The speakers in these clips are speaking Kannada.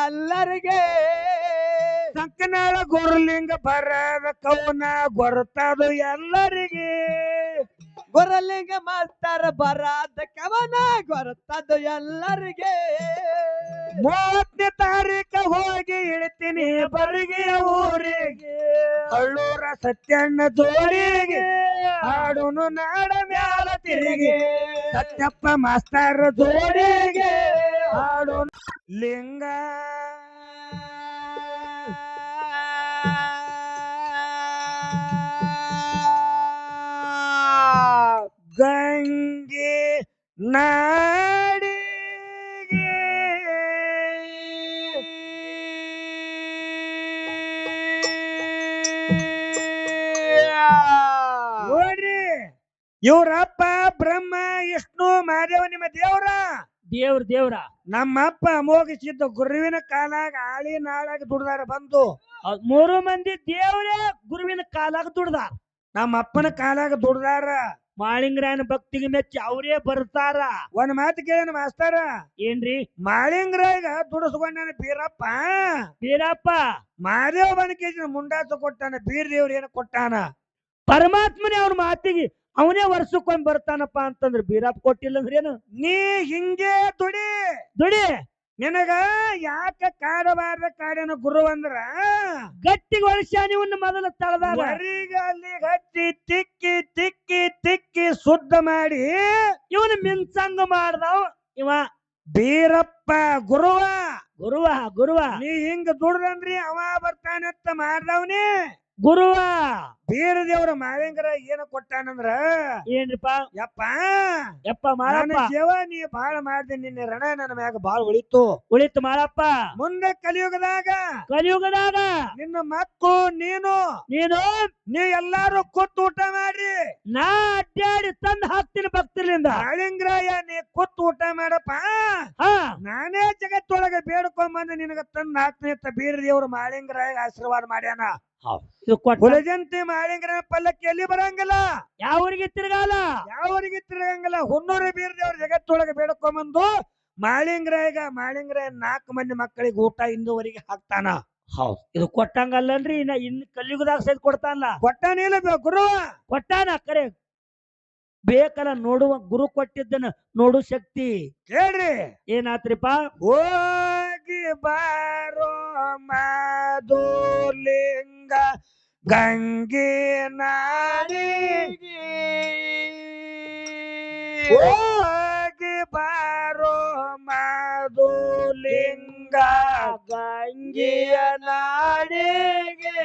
ಎಲ್ಲರಿಗೆ ಸಂಕನಾಳ ಗುರುಲಿಂಗ ಬರದ ಕವನ ಗೊರತದು ಎಲ್ಲರಿಗೆ ಗುರುಲಿಂಗ ಮಾಸ್ತರ ಬರಾದ ಕವನ ಗೊರತದು ಎಲ್ಲರಿಗೆ 30ನೇ ತಾರೀಕು ಹೋಗಿ ಇಳ್ತೀನಿ ಬರಿಗೆ ಊರಿಗೆ ಅಳ್ಳೂರ ಸತ್ಯಣ್ಣ ಜೋಡಿಗೆ ಹಾಡುನು ನಾಡ ಮ್ಯಾಲ ತಿರುಗಿ ಸತ್ಯಪ್ಪ ಮಾಸ್ತರ ಜೋಡಿಗೆ ಹಾಡು ಲಿಂಗ ಗಂಗೆ ನಾಡಿಗೆ ನೋಡ್ರಿ ಇವ್ರಪ್ಪ ಬ್ರಹ್ಮ ವಿಷ್ಣು ಮಹಾದೇವ ನಿಮ್ಮ ದೇವ್ರ ನಮ್ಮಪ್ಪ ಅಮೋಘಿಸಿದ್ದ ಗುರುವಿನ ಕಾಲಾಗ ಆಳಿ ನಾಳಾಗ ದುಡ್ದಾರ ಬಂದು 3 ಮಂದಿ ದೇವ್ರೇ ಗುರುವಿನ ಕಾಲಾಗ ದುಡ್ದಾರ. ನಮ್ಮ ಅಪ್ಪನ ಕಾಲಾಗ ದುಡ್ದಾರ. ಮಾಳಿಂಗರಾಯನ ಭಕ್ತಿಗೆ ಮೆಚ್ಚಿ ಅವರೇ ಬರ್ತಾರ. ಒಂದ್ ಮಾತು ಕೇಳಿನ ಮಾಸ್ತರ ಏನ್ರಿ? ಮಾಳಿಂಗರಾಯಗ ದುಡಿಸ್ಕೊಂಡ ಬೀರಪ್ಪ ಮಾದೇವ ಬನಕೇಶನ ಮುಂಡಾಸ ಕೊಟ್ಟಾನ. ಬೀರ್ ದೇವ್ರ ಏನ ಕೊಟ್ಟಾನ? ಪರಮಾತ್ಮನೇ ಅವ್ರ ಮಾತಿಗೆ ಅವನೇ ವರ್ಷಕ್ಕೊಂದ್ ಬರ್ತಾನಪ್ಪ ಅಂತಂದ್ರ ಬೀರಪ್ಪ ಕೊಟ್ಟಿಲ್ಲ ಅಂದ್ರೆ ಏನು? ನೀ ಹಿಂಗೆ ದುಡಿ ನಿನಗ ಯಾಕ ಕಾಡಬಾರ್ದ ಕಾಡಿನ ಗುರು ಅಂದ್ರ ಗಟ್ಟಿಗೆ ವರ್ಷ ನೀವನ್ನ ಮೊದಲ ತಳದಾಗ ಅಲ್ಲಿ ಹಚ್ಚಿ ತಿಕ್ಕಿ ತಿಕ್ಕಿ ತಿಕ್ಕಿ ಶುದ್ಧ ಮಾಡಿ ಇವನು ಮಿನ್ಸಂಗ ಮಾಡ್ದವ್ ಇವ ಬೀರಪ್ಪ ಗುರುವ ನೀ ಹಿಂಗ ದುಡ್ದಂದ್ರಿ ಅವ ಬರ್ತಾನಂತ ಮಾಡ್ದವ್ನಿ ಗುರುವ. ಬೀರ ದೇವ್ರ ಮಾಳಿಂಗರ ಏನ ಕೊಟ್ಟಾನಂದ್ರ ಏನ್ರಿಪ್ಪ? ಯಪ್ಪ ಮಾಡಪ್ಪ ಸೇವಾ ನೀ ಬಾಳ ಮಾಡ್ದೆ. ನಿನ್ನೆ ರಣ ನನ್ನ ಮ್ಯಾಗ ಬಾಳ ಉಳಿತು ಮಾಡಪ್ಪ. ಮುಂದೆ ಕಲಿಯುಗದಾಗ ನಿನ್ನ ಮಕ್ಕಳು ನೀ ಎಲ್ಲಾರು ಕೂತ್ ಊಟ ಮಾಡ್ರಿ. ನಾ ಅಡ್ಡಾಡಿ ತಂದ್ ಹಾಕ್ತೀನಿ ಭಕ್ತರಿಂದ. ಮಾಳಿಂಗರಾಯ ನೀ ಕೂತ್ ಊಟ ಮಾಡಪ್ಪ, ನಾನೇ ಜಗತ್ತೊಳಗ ಬೇಡ್ಕೊಂಬಂದ ನಿನಗ ತಂದ್ ಹಾಕ್ತೀನಿ ಅಂತ ಬೀರ ದೇವ್ರ ಮಾಳಿಂಗರಾಯ ಆಶೀರ್ವಾದ ಮಾಡ್ಯಾನ. ಹುಲಜಂತಿ ಮಾಳಿಂಗರ ಪಲ್ಲಕ್ಕಿ ಎಲ್ಲಿ ಬರಂಗಿಲ್ಲ, ಯಾವರಿಗೆ ತಿರುಗಂಗಿಲ್ಲ. ಹುನ್ನೂರ ಬೀರ ದೇವ್ರ ಜಗತ್ತೊಳಗ ಬೇಡ್ಕೊಂಬಂದು ಮಾಳಿಂಗರಾಯ 4 ಮಂದಿ ಮಕ್ಕಳಿಗೆ ಊಟ ಇಂದುವರೆಗೆ ಹಾಕ್ತಾನ. ಇದು ಕೊಟ್ಟಂಗಲ್ಲನ್ರಿ. ಇನ್ನು ಕಲಿಯುಗದಾಗ ಸಹಿತ ಕೊಡ್ತಾನಲ್ಲ. ಕೊಟ್ಟಾನಿಲ್ಲ ಗುರು ಕೊಟ್ಟಾನ. ಕರೆ ಬೇಕಲ್ಲ ನೋಡುವ ಗುರು ಕೊಟ್ಟಿದ್ದನ ನೋಡು ಶಕ್ತಿ. ಕೇಳ್ರಿ ಏನಾತ್ರಿಪ್ಪ? ಹೋಗಿ ಬಾರೋ ಮಾಧುಲಿಂಗ ಗಂಗೆ ನಾಡಿಗೆ, ಹೋಗಿ ಬಾರೋ ಮಾಧುಲಿಂಗ ಗಂಗೆಯ ನಾಡಿಗೆ,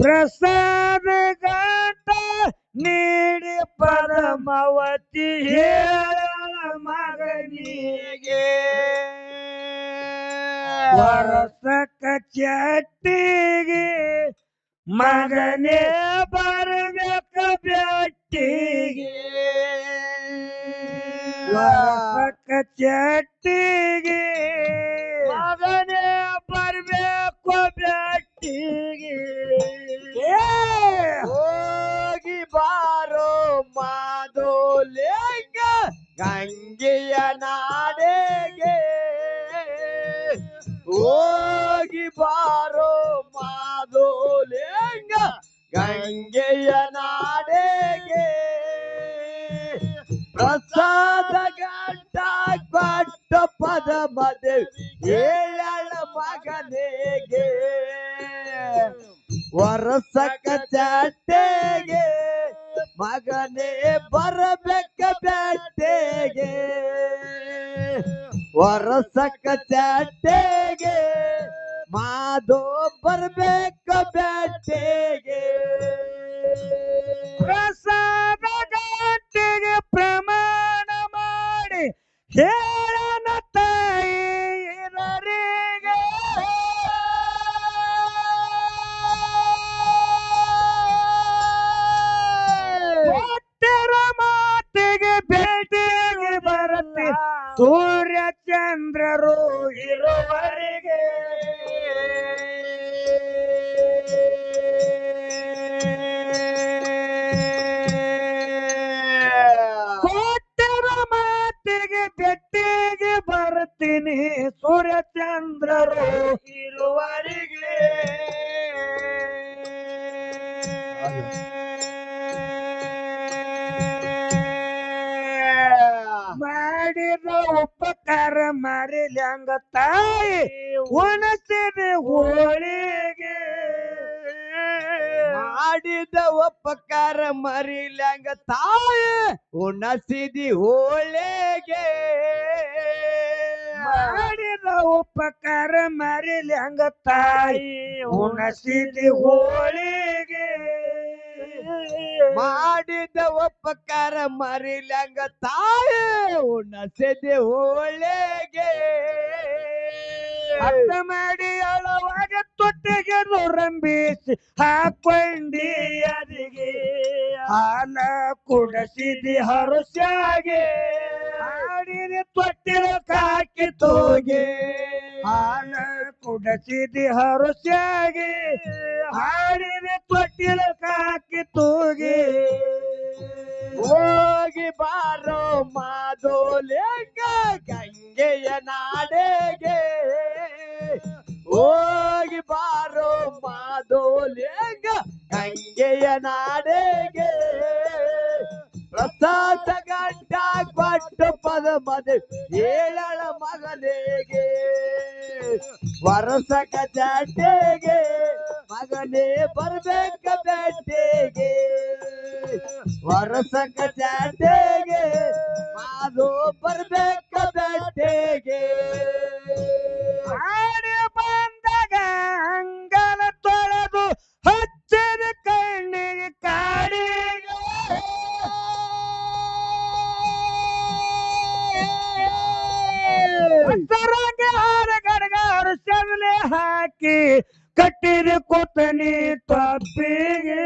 ಪ್ರಸಾದ ಘಾಟ ನೀಡಿ ಪರಮವತಿ ಹೇಳ ಮಗನಿಗೆ, ವರಸಕ ಚಟ್ಟಿಗೆ ಮಗನೇ ಬರಬೇಕ ಬೆಟ್ಟಿಗೆ, ವರಸಕ ಚಟ್ಟಿಗೆ ಮಗನೇ ಬರಬೇಕು ಬೆಟ್ಟಿಗೆ. ಹೋಗಿ ಬಾರೋ ಮಾಧುಲಿಂಗ ಗಂಗೆಯ ನಾಡೆಗೆ, ಹೋಗಿ ಬಾರೋ ಮಾಧುಲಿಂಗ ಗಂಗೆಯ ನಾಡೆಗೆ, ಪ್ರಸಾದ ಗಂಟ ಕೊಟ್ಟ ಪದ ಮದೆ ಏಳ ಮಗನಿಗೆ, ವರಸಕ ಚಟ್ಟೆಗೆ ಮಗನೇ ಬರಬೇಕ ಬೆಟ್ಟೆಗೆ, ವರಸಕ ಚಟ್ಟೆಗೆ ಮಾಧೋ ಬರ್ಬೇಕ ಬೆಟ್ಟೆಗೆ, ಪ್ರಸಾದ ಗಂಟೆಗೆ ಪ್ರಮಾಣ ಮಾಡಿ ಹೇಳನ ತಾಯಿ ಇದರಿಗೆ, ಕೊಟ್ಟಿರ ಮಾತಿಗೆ ಭೇಟಿಗೆ ಬರುತ್ತೆ ಸೂರ್ಯ ಚಂದ್ರರು ಇರುವರೆಗೆ, ಕೊಟ್ಟಿರ ಮಾತಿಗೆ ಒಟ್ಟಿಗೆ ಬೆಟ್ಟಿಗೆ ಬರ್ತೀನಿ ಸೂರ್ಯ ಚಂದ್ರರು ಇರುವರಿಗೆ ಮಾಡಿದ ಉಪಕಾರ ಮರಿಲ್ಯಾಂಗ ತಾಯಿ ಉಣಸಿದ ಹೋಳಿಗೆ ಮಾಡಿದ ಉಪಕಾರ ಮರಿಲ್ಯಾಂಗ ತಾಯಿ ಉಣಸಿದಿ ಹೋಳಿಗೆ ಮಾಡಿದ ಉಪಕಾರ ಮರಿಲ್ಯಾಂಗ ತಾಯಿ ಉಣಸಿದ ಹೋಳಿಗೆ ಮಾಡಿದ ಉಪಕಾರ ಮರಿಲ್ಯಾಂಗ ತಾಯಿ ಉಣಸಿದಿ ಹೋಳಿಗೆ ಅರ್ಥ ಮಾಡಿ ಅಳವಾಗ ತೊಟ್ಟಿಗೆ ರಂಬಿಸಿ ಹಾಕೊಂಡಿ ಅದಿಗೆ ಹಾಲ ಕುಡಸಿದಿ ಹರುಷಾಗೆ ಹಾಡಿದ ತೊಟ್ಟಿಲ ಕಾಕಿ ತೋಗೆ ಹಾಲ ಕುಡಸಿದಿ ಹರುಷಾಗೆ ಹಾಡಿದ ತೊಟ್ಟಿಲ ಕಾಕಿ ತೋಗೆ ಹೋಗಿ ಬಾರೋ ಮಾದೋಲೆಂಗ ಗಂಗೆಯ ನಾಡೆಗೆ ಹೋಗಿ ಬಾರೋ ಮಾದೋಲೆಂಗ ಗಂಗೆಯ ನಾಡೆಗೆ ಪ್ರಸಾದ ಗಂಟ ಕೊಟ್ಟು ಪದ ಮದೆ ಏಳಳ ಮಗನಿಗೆ ವರ್ಷಕ ಜಾಟೆಗೆ ಮಗನೇ ಬರ್ಬೇಕ ಬೇಟೆಗೆ ವರ್ಷಕ ಜಾಟೆಗೆ ಮಾದು ಬರ್ಬೇಕ ಬೇಟೆಗೆ ಆಡಿ ಬಂದಾಗ ಅಂಗಲ ತೊಳೆದು ಹಚ್ಚಿದ ಕಣ್ಣಿಗೆ ಕಾಡಿಗೆ ಹಸರಾಗಿ ಹಾರ ಗಡಗಾರು ಸೆದಲೆ ಹಾಕಿ ಕಟ್ಟಿದ ಕೊತ್ತನಿ ತಪ್ಪಿಗೆ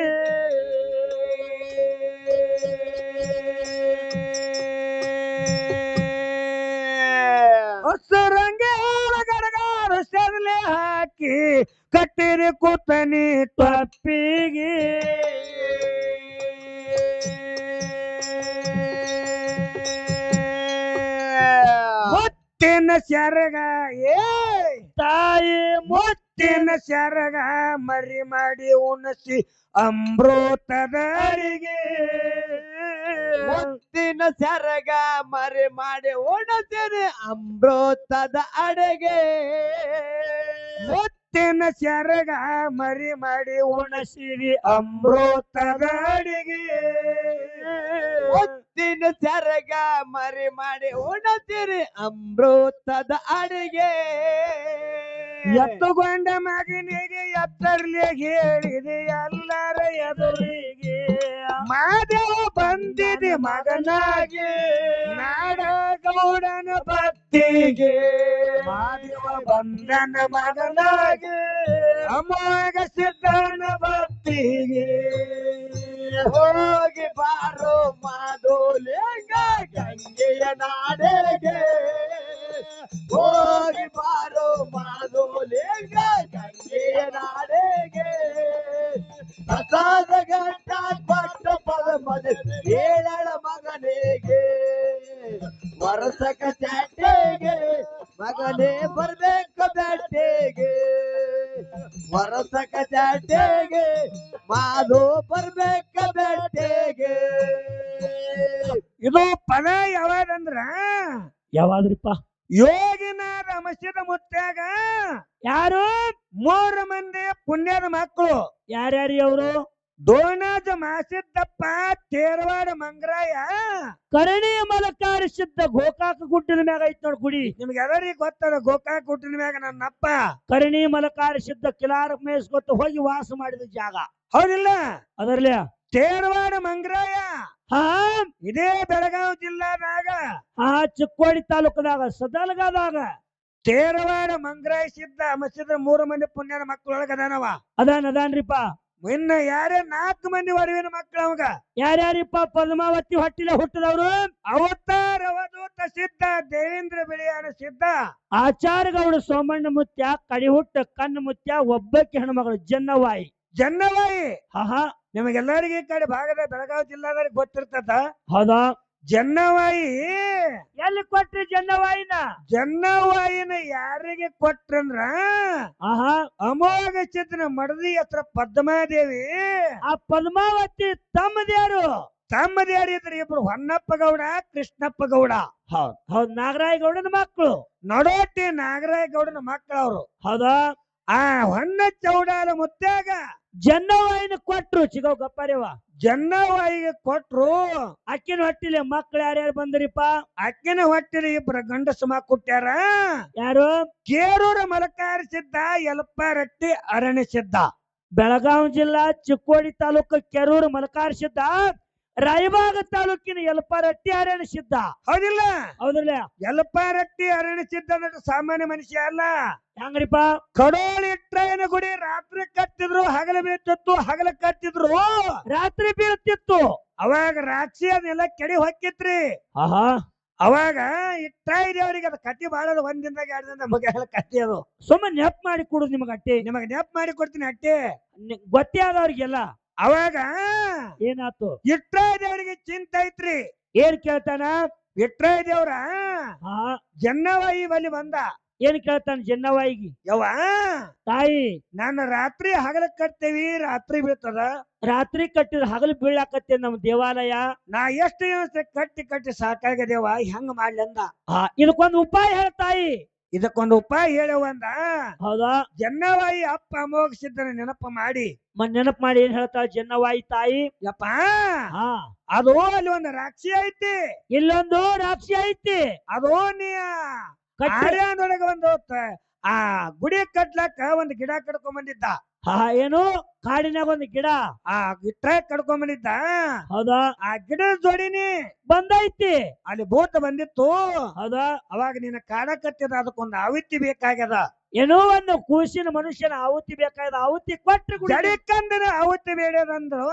ಹಸರಂಗೆ ಹಾರ ಗಡಗಾರು ಸೆದಲೆ ಹಾಕಿ ಕಟ್ಟಿದ ಕೊತ್ತನಿ ತಪ್ಪಿಗೆ ಮುತ್ತಿನ ಸೆರಗ ಏ ತಾಯಿ ಮುತ್ತಿನ ಸೆರಗ ಮರಿ ಮಾಡಿ ಉಣಸಿ ಅಮೃತದ ಅಡಿಗೆ ಮುತ್ತಿನ ಸೆರಗ ಮರೆ ಮಾಡಿ ಉಣತೇನೆ ಅಮೃತದ ಅಡೆಗೆ ಮುತ್ತಿನ ಸೆರಗ ಮರಿ ಮಾಡಿ ಉಣಸಿರಿ ಅಮೃತದ ಅಡಿಗೆ ಮುತ್ತಿನ ಸೆರಗ ಮರೆ ಮಾಡಿ ಉಣತೀರಿ ಅಮೃತದ ಅಡಿಗೆ ಎತ್ತುಕೊಂಡ ಮಗನಿಗೆ ಎತ್ತರ್ಲಿ ಹೇಳಿದೆ ಎಲ್ಲರ ಎದುರಿಗೆ ಮಾದೇವ ಬಂದಿದೆ ಮಗನಾಗಿ ನಾಡ ಗೌಡನ ಭಕ್ತಿಗೆ ಮಾದೇವ ಬಂದನ ಮಗನಾಗಿ ಅಮೋಘ ಸಿದ್ಧನ ಭಕ್ತಿಗೆ ಹೋಗಿ ಬಾರೋ ಮಾದೋಲೆಂಗ ಗಂಗೆಯ ನಾಡೆಗೆ ಹೋಗಿ ಬಾರೋ ಮಾದೋಲೆಂಗ ಗಂಗೆಯ ನಾಡೆಗೆ ಪ್ರಸಾದ ಗಂಟ ಕೊಟ್ಟ ಪದ ಮದೆ ಏಳಳ ಮಗನಿಗೆ ವರ್ಷಕ ಚಾಟೆಗೆ ಮಗನೇ ಬರ್ಬೇಕು ಬೇಟೆಗೆ ವರ್ಷಕ ಚಾಟೆಗೆ ಮಾದು ಬರ್ಬೇಕ ಬೇಟೆಗೆ ಇದು ಪದ ಯಾವಾದಂದ್ರ ಯಾವಾದ್ರಿಪ್ಪ ಯೋಗಿನಾಥ ಮಸ್ಜಿದ ಮುತ್ಯಾಗ ಯಾರು 3 ಮಂದಿ ಪುಣ್ಯದ ಮಕ್ಕಳು ಯಾರ್ಯಾರಿ ಅವರು ದೋಣಾಜ ಮಾಸಿದ್ದಪ್ಪ ತೇರವಾಡ ಮಂಗ್ರಾಯ ಕರಣಿ ಮಲಕಾರ ಸಿದ್ಧ ಗೋಕಾಕ ಗುಡ್ಡದ ಮ್ಯಾಗ ಐತ್ ನೋಡ್ ಗುಡಿ ನಿಮ್ಗೆ ಎಲ್ಲರಿಗೂ ಗೊತ್ತದ ಗೋಕಾಕ್ ಹುಟ್ಟಿನ ಮ್ಯಾಗ ನನ್ನಪ್ಪ ಕರಣಿ ಮಲಕಾರ ಸಿದ್ಧ ಕಿಲಾರ ಮೇಸ್ಕೊತ್ತು ಹೋಗಿ ವಾಸ ಮಾಡಿದ ಜಾಗ ಹೌದಿಲ್ಲ ಅದರ್ಲಿ ತೇರವಾಡ ಮಂಗ್ರಾಯ ಹಾ ಇದೇ ಬೆಳಗಾವಿ ಜಿಲ್ಲಾದಾಗ ಹಾ ಚಿಕ್ಕೋಡಿ ತಾಲೂಕದಾಗ ಸದಲ್ಗದಾಗ ತೇರವಾಡ ಮಂಗ್ರಾಯ ಸಿದ್ಧ ಮಸ್ಜಿದ 3 ಮಂದಿ ಪುಣ್ಯದ ಮಕ್ಕಳೊಳಗ ಅದಾನವ ಅದಾನ್ರಿಪ್ಪ ಇನ್ನ ಯಾರೇ 4 ಮಂದಿ ವರವಿನ ಮಕ್ಕಳು ಅವಾಗ ಯಾರ್ಯಾರಿಪ್ಪ ಪದ್ಮಾವತಿ ಹೊಟ್ಟಿಲೆ ಹುಟ್ಟದವ್ರು ಅವತಾರ ಅವಧೂತ ಸಿದ್ಧ ದೇವೇಂದ್ರ ಬಿಳಿಯಾನ ಸಿದ್ಧ ಆಚಾರ್ಯಗೌಡ ಸೋಮಣ್ಣ ಮುತ್ಯ ಕಡಿಹುಟ್ಟ ಕಣ್ಣು ಮುತ್ಯ ಒಬ್ಬಕ್ಕೆ ಹೆಣ್ಮಗಳು ಜನ್ನವಾಯಿ ಜನ್ನವಾಯಿ ಹಾ ನಿಮಗೆಲ್ಲರಿಗೆ ಈ ಕಡೆ ಭಾಗದ ಬೆಳಗಾವಿ ಜಿಲ್ಲಾದಲ್ಲಿ ಗೊತ್ತಿರ್ತದ ಹೌದಾ ಜನ್ನವಾಯಿ ಎಲ್ಲಿ ಕೊಟ್ರಿ ಜನ್ನವಾಯಿನ? ಜನ್ನವಾಯಿನ ಯಾರಿಗೆ ಕೊಟ್ರಂದ್ರ ಆಹಾ, ಅಮೋಘ ಚಿತ್ರನ ಮಡದಿ ಹತ್ರ ಪದ್ಮಾದೇವಿ ಆ ಪದ್ಮಾವತಿ ತಮ್ಮದ್ಯಾರು? ತಮ್ಮದೇರಿ ಇದ್ರು ಇಬ್ರು, ಹೊನ್ನಪ್ಪ ಗೌಡ ಕೃಷ್ಣಪ್ಪ ಗೌಡ. ಹೌದ್ ನಾಗರಾಯ ಗೌಡನ ಮಕ್ಕಳು. ನಡೋಟಿ ನಾಗರಾಯ ಗೌಡನ ಮಕ್ಕಳವ್ರು. ಹೌದಾ? ಆ ಹೊನ್ನ ಚೌಡಾಲ ಮುತ್ಯಾಗ ಜನ್ನವಾಯಿನ ಕೊಟ್ರು ಚಿಗೋ ಗಪ್ಪಾರೇವ. ಜನ್ನವಾಯಿಗೆ ಕೊಟ್ರು. ಅಕ್ಕಿನ ಹೊಟ್ಟಿಲೆ ಮಕ್ಳು ಯಾರ್ಯಾರು ಬಂದ್ರಿಪ್ಪ? ಅಕ್ಕಿನ ಹೊಟ್ಟಿಲಿ ಇಬ್ರು ಗಂಡಸು ಮಕ್ಕ ಹುಟ್ಟ್ಯಾರ. ಯಾರು? ಕೇರೂರ ಮಲಕಾರಿ ಸಿದ್ಧ, ಯಲಪ್ಪಾರಟ್ಟಿ ಅರಣ್ಯ ಸಿದ್ಧ. ಬೆಳಗಾವಿ ಜಿಲ್ಲಾ ಚಿಕ್ಕೋಡಿ ತಾಲೂಕು ಕೆರೂರು ಮಲಕಾರ್ ಸಿದ್ಧ, ರಾಯಬಾಗ ತಾಲೂಕಿನ ಯಲಪಾರಟ್ಟಿ ಅರಣ್ಯ ಸಿದ್ಧ. ಹೌದಿಲ್ಲ? ಹೌದ್ರಲ್ಲ? ಯಲಪ್ಪಾರಟ್ಟಿ ಅರಣ್ಯ ಸಿದ್ಧ ಅಂದ್ರೆ ಸಾಮಾನ್ಯ ಮನುಷ್ಯ ಅಲ್ಲ. ಹೆಂಗ್ರಿಪ್ಪ? ಕಡೋಳಿ ಟ್ರೈನ್ ಗುಡಿ ರಾತ್ರಿ ಕಟ್ಟಿದ್ರು, ಹಗಲ ಬೀಳ್ತಿತ್ತು, ಹಗಲ ಕಟ್ಟಿದ್ರು, ರಾತ್ರಿ ಬೀಳ್ತಿತ್ತು. ಅವಾಗ ರಾಕ್ಷಿ ಅದನ್ನೆಲ್ಲ ಕೆಡಿ ಹೊಕ್ಕಿತ್ರಿ. ಆಹಾ, ಅವಾಗ ಇಟ್ಟಾಯ್ದವ್ರಿಗೆ ಅದ ಕಟ್ಟಿ ಬಾಳದ ಒಂದಿಂದ ಎರಡು ದಿನ ಮಗ ಕಟ್ಟಿ ಅದು ಸುಮ್ಮನೆ ನೆಪ್ ಮಾಡಿ ಕೊಡುದು ನಿಮಗ ಅಟ್ಟಿ. ನಿಮಗ ನೆಪ್ ಮಾಡಿ ಕೊಡ್ತೀನಿ ಅಟ್ಟಿ. ಗೊತ್ತೇ ಆದವ್ರಿಗೆಲ್ಲ. ಅವಾಗ ಏನಾತು? ಇಟ್ಟಾಯ್ದವ್ರಿಗೆ ಚಿಂತೆ ಐತ್ರಿ. ಏನ್ ಕೇಳ್ತಾನ? ಇಟ್ಟಾಯ್ದವ್ರ ಹಾ, ಜನ್ನವಾಯಿ ಬಲಿ ಬಂದ. ಏನ್ ಕೇಳ್ತಾನ ಜನ್ನವಾಯಿಗಿ? ಯವ್ವ, ತಾಯಿ, ನಾನು ರಾತ್ರಿ ಹಗಲ ಕಟ್ತೇವಿ, ರಾತ್ರಿ ಬೀಳ್ತದ. ರಾತ್ರಿ ಕಟ್ಟಿದ್ರ ಹಗಲು ಬೀಳಾಕತ್ತೆ ನಮ್ ದೇವಾಲಯ. ನಾ ಎಷ್ಟು ದಿವಸ ಕಟ್ಟಿ ಕಟ್ಟಿ ಸಾಕಾಗದೇವ, ಹೆಂಗ ಮಾಡ್ಲಿ ಅಂದ. ಇದಕ್ಕೊಂದು ಉಪಾಯ ಹೇಳ ತಾಯಿ. ಇದಕ್ಕೊಂದು ಉಪಾಯ ಹೇಳವಂದ. ಹೌದಾ? ಜನ್ನವಾಯಿ ಅಪ್ಪ ಅಮೋಘ ಸಿದ್ಧನ ನೆನಪ ಮಾಡಿ ನೆನಪ್ ಮಾಡಿ ಏನ್ ಹೇಳ್ತಾಳ ಜನ್ನವಾಯಿ ತಾಯಿ? ಯಪ್ಪ, ಹಾ, ಅದು ಅಲ್ಲಿ ಒಂದು ರಾಕ್ಷಿ ಐತಿ, ಇಲ್ಲೊಂದು ರಾಕ್ಷಿ ಐತಿ. ಅದು ನೀ ಆರ್ಯಾನೊಳಗ ಒಂದು ಆ ಗುಡಿ ಕಟ್ಲಾಕ ಒಂದು ಗಿಡ ಕಡ್ಕೊಂಡ್ ಬಂದಿದ್ದ. ಹಾ, ಏನು? ಕಾಡಿನಾಗ ಒಂದು ಗಿಡ ಆ ಗಿಟ್ಟ ಕಡ್ಕೊಂಡ್ ಬಂದಿದ್ದ. ಹೌದಾ? ಆ ಗಿಡದ ಜೋಡಿನಿ ಬಂದೈತಿ. ಅಲ್ಲಿ ಭೂತ ಬಂದಿತ್ತು. ಹೌದಾ? ಅವಾಗ ನಿನ್ನ ಕಾಡ ಕಟ್ಟಿದ, ಅದಕ್ಕೊಂದು ಆವಿತ್ತಿ ಬೇಕಾಗ್ಯದ. ಏನೋ ಒಂದು ಕೂಸಿನ ಮನುಷ್ಯನ ಆಹುತಿ ಬೇಕಾದ, ಆಹುತಿ ಕೊಟ್ರಿ ಜಡಿಕಂದನ ಆವತ್ತಿ ಬೇಡದಂದ್ರು.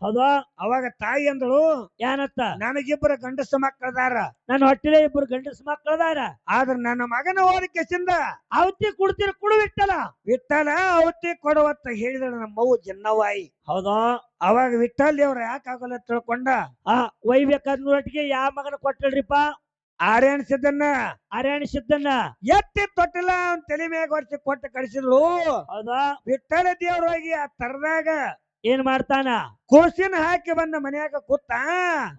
ಹೌದಾ? ಅವಾಗ ತಾಯಿ ಅಂದಳು, ಏನತ್ತ? ನನಗಿಬ್ಬರು ಗಂಡಸ ಮಕ್ಕಳದಾರ, ನನ್ನ ಹೊಟ್ಟಿಲೆ ಇಬ್ರು ಗಂಡಸ ಮಕ್ಕಳದಾರ. ಆದ್ರ ನನ್ನ ಮಗನ ಹೋಲಿಕೆಸಿಂದ ಆಹುತಿ ಕೊಡ್ತೀರ ಕೊಡು ವಿಠಲ. ವಿಠಲ ಆವತ್ತಿ ಕೊಡುವತ್ತ ಹೇಳಿದಳು ನಮ್ಮ ಮಗು ಜನ್ನವಾಯಿ. ಹೌದಾ? ಅವಾಗ ವಿಠಲ್ ದೇವ್ರ ಯಾಕಾಗಲ್ಲ ತಿಳ್ಕೊಂಡ, ಒಯ್ಬೇಕಾದ್ನೊಟ್ಟಿಗೆ ಯಾವ ಮಗನ ಕೊಟ್ಟಲ್ರಿಪ್ಪ? ಆರ್ಯನ್ ಸಿದ್ದನ್ನ ಅರಣ್ಯ ಸಿದ್ದನ್ನ ಎತ್ತಿ ತೊಟ್ಟಿಲ್ಲ ಅವನ್ ತಲೆ ಮ್ಯಾಗ ವರ್ಷ ಕೊಟ್ಟು ಕಳಿಸಿದ್ರು. ಹೌದಾ? ವಿಠಲ ದೇವ್ರ ಹೋಗಿ ಆ ತರದಾಗ ಏನ್ ಮಾಡ್ತಾನ? ಕೂಸಿನ ಹಾಕಿ ಬಂದ ಮನ್ಯಾಗ ಕೂತ.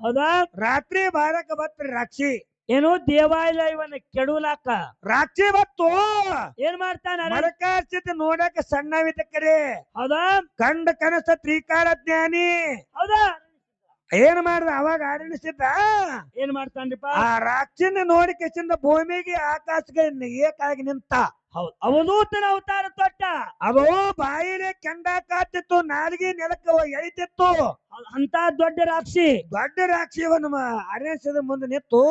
ಹೌದಾ? ರಾತ್ರಿ ಬಾರಕ ಬತ್ರಿ ರಾಕ್ಷಿ. ಏನು? ದೇವಾಲಯವನ್ನ ಕೆಡವಲಾಕ ರಾಕ್ಷಿ ಬತ್ತು. ಏನ್ ಮಾಡ್ತಾನ? ಮರಕಾರ್ಸಿದ ನೋಡಕ ಸಣ್ಣವಿದ್ದಕರೆ. ಹೌದಾ? ಕಂಡ ಕನಸ ತ್ರಿಕಾಲ ಜ್ಞಾನಿ. ಹೌದಾ? ಏನ್ ಮಾಡ್ದ ಅವಾಗ ಆರಣಿಸಿದ್ದ? ಏನ್ ಮಾಡ್ತಾನ್ರಿಪ್ಪ? ಆ ರಾಕ್ಷಿನ ನೋಡಿಕೆಸಿಂದ ಭೂಮಿಗೆ ಆಕಾಶಕ್ಕೆ ಏಕಾಗಿ ನಿಂತ. ಹೌದು, ಅವಧೂತನ ಅವತಾರ ತೊಟ್ಟ. ಅದು ಬಾಯಿಲೆ ಕೆಂಡ ಕಾತಿತ್ತು, ನಾಲ್ಗಿ ನೆಲಕ್ಕೆ ಎಳಿತಿತ್ತು. ಅಂತ ದೊಡ್ಡ ರಾಕ್ಷಿ, ದೊಡ್ಡ ರಾಕ್ಷಿಯವನ್ನ ಅರಣಿಸಿದ ಮುಂದೆ ನಿಂತು.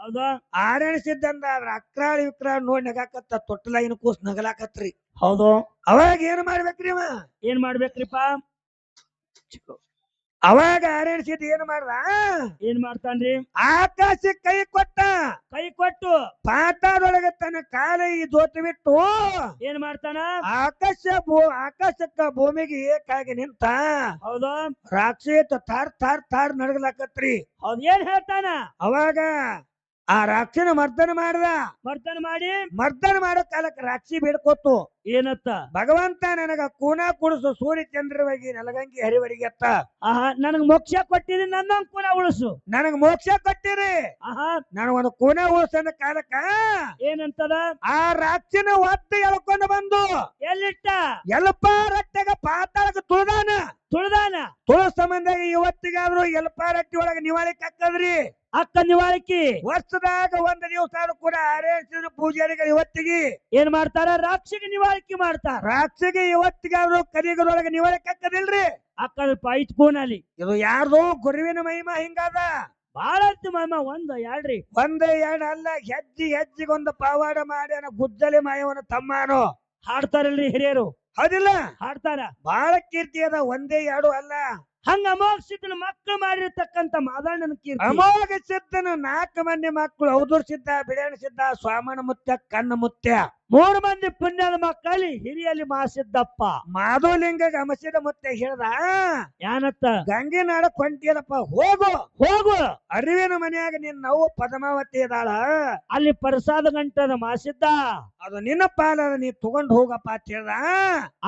ಹೌದಾ? ಆರಣಿಸಿದ್ದಂದ ಅಕ್ರಾಳಿ ವಿಕ್ರಾಳಿ ನೋಡಿ ನಗಾಕತ್ತ, ತೊಟ್ಟಲಾಗಿನ ಕೂಸ್ ನಗಲಾಕತ್ರಿ. ಹೌದು. ಅವಾಗ ಏನ್ ಮಾಡ್ಬೇಕ್ರಿ ಅವ? ಏನ್ ಮಾಡ್ಬೇಕ್ರಿಪ್ಪ? ಅವಾಗ ಆರಣಿಸಿದ್ ಏನ್ ಮಾಡ್ದ? ಏನ್ ಮಾಡ್ತಾನ್ರಿ? ಆಕಾಶ ಕೈ ಕೊಟ್ಟ. ಕೈ ಕೊಟ್ಟು ಪಾತಾದೊಳಗೆ ತನ್ನ ಕಾಲ ಈ ಜೋತು ಬಿಟ್ಟು ಏನ್ ಮಾಡ್ತಾನ? ಆಕಾಶಕ್ಕ ಭೂಮಿಗೆ ಏಕಾಗಿ ನಿಂತ. ಹೌದಾ? ರಾಕ್ಷಿ ತಾರ್ ತಾರ್ ತಾರ್ ನಡಗಲಾಕತ್ರಿ. ಹೌದ್, ಏನ್ ಹೇಳ್ತಾನ? ಅವಾಗ ಆ ರಾಕ್ಷಿನ ಮರ್ದನ ಮಾಡ್ದ. ಮರ್ದನ ಮಾಡೋ ಕಾಲಕ್ಕೆ ರಾಕ್ಷಿ ಬೇಡ್ಕೊತ್ತು. ಏನತ್ತ? ಭಗವಂತ ನನಗ ಕೂನ ಕುಡಿಸು, ಸೂರ್ಯ ಚಂದ್ರವಾಗಿ ನೆಲಗಂಗಿ ಹರಿವರಿಗೆತ್ತ. ಆಹಾ, ನನಗ್ ಮೋಕ್ಷ ಕೊಟ್ಟಿರಿ, ನನ್ನ ಕೂನ ಉಳಿಸು. ನನಗ್ ಮೋಕ್ಷ ಕೊಟ್ಟಿರಿ, ಆಹಾ, ನನಗೊಂದು ಕೂನ ಉಳಿಸೋ ಕಾಲಕ್ಕ ಏನಂತದ? ಆ ರಾಕ್ಷಿನ ಒತ್ತು ಎಳ್ಕೊಂಡು ಬಂದು ಎಲ್ಲಿಟ್ಟ? ಎಲ್ಪ ರಟ್ಟೆಗ ಪಾತಾಳಕ್ಕೆ ತುಳಿದಾನ. ತುಳ ಸಂಬಂಧಾಗಿ ಇವತ್ತಿಗಾದ್ರು ಎಲ್ಪ ರಟ್ಟಿ ಒಳಗ ನಿವಾಳಿಕೆ ಹಾಕದ್ರಿ. ಅಕ್ಕ ನಿವಾಳಿಕೆ ವರ್ಷದಾಗ ಒಂದ್ ದಿವಸ ಕೂಡ ಆರೇಸಿದ ಪೂಜಾರಿಗಳು ಇವತ್ತಿಗೆ ಏನ್ ಮಾಡ್ತಾರ? ರಾಕ್ಷಿಗೆ ನಿವಾಳಿಕೆ ಮಾಡ್ತಾರ. ರಾಕ್ಷಿಗೆ ಇವತ್ತಿಗಾದ್ರು ಕರಿಗರೊಳಗ ನಿವಾಳಿಕೆ ಹಾಕದಿಲ್ರಿ. ಅಕ್ಕ ಐತ್ ಕೂನಲ್ಲಿ. ಇದು ಯಾರ್ದು ಗುರುವಿನ ಮಹಿಮಾ ಹಿಂಗಾದ. ಬಾಳ ಮಾಮ. ಒಂದ್ ಎರಡ್ರಿ? ಒಂದ್ ಎರಡ್ ಅಲ್ಲ, ಹೆಜ್ಜಿಗೊಂದು ಪವಾಡ ಮಾಡ್ಯಾನ ಗುದ್ದಲಿ ಮಾಯವನ ತಮ್ಮಾನು. ಹಾಡ್ತಾರಲ್ರಿ ಹಿರಿಯರು? ಹೌದಿಲ್ಲ? ಹಾಡ್ತಾರ. ಬಾಳ ಕೀರ್ತಿ ಅದ, ಒಂದೇ ಎರಡು ಅಲ್ಲ. ಹಂಗ ಅಮೋಘ ಸಿದ್ಧನ ಮಕ್ಕಳು ಮಾಡಿರ್ತಕ್ಕಂತ ಮಾದಾಣ್ಣನ ಕೀರ್ತಿ. ಅಮೋಘ ಸಿದ್ಧನ 4 ಮಂದಿ ಮಕ್ಕಳು, ಔದೂರ್ ಸಿದ್ಧ, ಬಿಡಾಣ ಸಿದ್ಧ, ಸ್ವಾಮನ ಮುತ್ಯ, ಕನ್ನ ಮುತ್ಯ. ಮೂರು ಮಂದಿ ಪುಣ್ಯದ ಮಕ್ಕಳಿ ಹಿರಿಯಲ್ಲಿ ಮಾಸಿದ್ದಪ್ಪ ಮಾಧುಲಿಂಗ ಗಮಸಿದ ಮತ್ತೆ ಹೇಳ್ದ ಯಾನತ್ತ ಗಂಗಿನಾಡ ಕೊಂಟಿಯದಪ್ಪ ಹೋಗು ಹೋಗು ಅರಿವಿನ ಮನ್ಯಾಗ ನಿನ್ನ ನಾವು ಪದ್ಮಾವತಿ ಇದಾಳ ಅಲ್ಲಿ ಪ್ರಸಾದ ಗಂಟದ ಮಾಸಿದ್ದ ಅದು ನಿನ್ನ ಪಾಲದ ನೀ ತಗೊಂಡ್ ಹೋಗಪ್ಪ ಅಂತ ಹೇಳ್ದ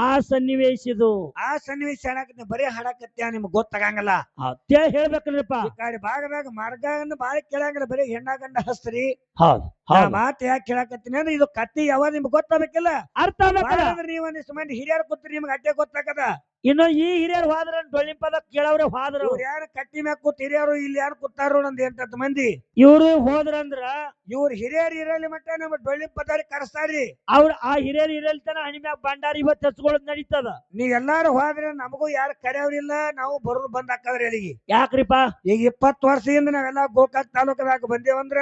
ಆ ಸನ್ನಿವೇಶಿದು ಆ ಸನ್ನಿವೇಶ ಹೇಳಕ್ ಬರೀ ಹಾಡಕತ್ಯ ನಿಮ್ಗೆ ಗೊತ್ತಾಗಂಗಲ್ಲ ಅತ್ತೇ ಹೇಳ್ಬೇಕಲ್ರಿಪ್ಪ ಈ ಕಡೆ ಭಾಗದಾಗ ಮಾರ್ಗನ್ನ ಬಾಳ ಕೇಳಂಗಿಲ್ಲ ಬರೀ ಹೆಣ್ಣ ಗಂಡ ಹಸ್ತ್ರಿ ಹೌದು ಮಾತು ಯಾಕೆ ಕೇಳಕತ್ತೀನಿ ಅಂದ್ರೆ ಇದು ಕತ್ತಿ ಯಾವಾಗ ನಿಮ್ಗೆ ಗೊತ್ತಾಗಬೇಕಿಲ್ಲ ಅರ್ಥ ಆಗ್ಬೇಕಲ್ಲ ನೀವು ಒಂದಿಷ್ಟು ಮಂದಿ ಹಿರಿಯರು ಕೂತ್ರಿ ನಿಮ್ಗೆ ಅಡ್ಡೆ ಗೊತ್ತಾಗದ ಇನ್ನು ಈ ಹಿರಿಯರು ಹೋದ್ರ ಡೊಳ್ಳಿಪದ ಕೇಳವ್ರೆ ಹೋದ್ರ ಇವ್ರು ಯಾರು ಕಟ್ಟಿ ಮ್ಯಾಗ ಕೂತ್ ಹಿರಿಯರು ಇಲ್ಲಿ ಯಾರು ಕೂತಾರೋ ನಂದು 8 ಮಂದಿ ಇವ್ರು ಹೋದ್ರಂದ್ರ ಇವ್ರು ಹಿರಿಯರು ಇರಲಿ ಮಟ್ಟ ನಮ್ಮ ಡೊಳ್ಳಿ ಪದಾರಿ ಕರೆಸ್ತಾರ್ರಿ ಅವ್ರ ಆ ಹಿರಿಯರು ಇರಲ್ತನ ಹಣಿಮ್ಯಾಗ ಭಂಡಾರ ಇವತ್ತು ಹಚ್ಕೊಳ್ಳೋದ್ ನಡೀತದ ನೀವ್ ಎಲ್ಲಾರು ಹೋದ್ರೆ ನಮಗೂ ಯಾರು ಕರೆಯವ್ರಿಲ್ಲ ನಾವು ಬರೋದು ಬಂದ್ ಹಾಕವ್ರಿ ಅಲ್ಲಿಗೆ ಯಾಕ್ರಿಪ್ಪ ಈಗ 20 ವರ್ಷದಿಂದ ನಾವೆಲ್ಲ ಗೋಕಾಕ್ ತಾಲೂಕದಾಗ ಬಂದೇವಂದ್ರ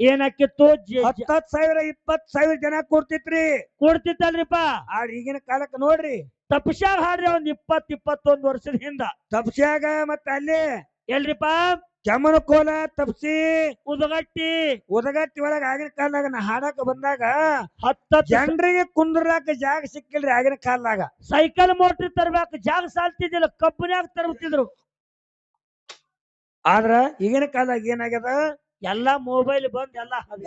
ಏನಾಕಿತ್ತು 10,000 20,000 ಜನ ಕೂರ್ತಿತ್ರಿ ಕೊಡ್ತಿತ್ತಲ್ರಿಪ್ಪ ಆದ್ರೆ ಈಗಿನ ಕಾಲಕ್ಕೆ ನೋಡ್ರಿ ತಪ್ಸ್ಯಾಗ ಹಾಡ್ರಿ ಒಂದ್ 20-21 ವರ್ಷದ ಹಿಂದ ತಪ್ಸ್ಯಾಗ ಮತ್ತ ಅಲ್ಲಿ ಎಲ್ರಿಪ್ಪ ಕೆಮ್ಮನ ಕೋಲ ತಪ್ಸಿ ಉದಗಟ್ಟಿ ಒಳಗ ಆಗಿನ ಕಾಲದಾಗ ನಾ ಹಾಡಕ್ ಬಂದಾಗ 10 ಜನರಿಗೆ ಕುಂದ್ರಾಕ ಜಾಗ ಸಿಕ್ಕಿಲ್ರಿ ಆಗಿನ ಕಾಲದಾಗ ಸೈಕಲ್ ಮೋಟರ್ ತರ್ಬೇಕು ಜಾಗ ಸಾಲ್ತಿದ್ದಿಲ್ಲ ಕಬ್ಬನ್ಯಾಗ ತರ್ಬಿಟ್ಟಿದ್ರು ಆದ್ರ ಈಗಿನ ಕಾಲದಾಗ ಏನಾಗ್ಯದ ಎಲ್ಲಾ ಮೊಬೈಲ್ ಬಂದ್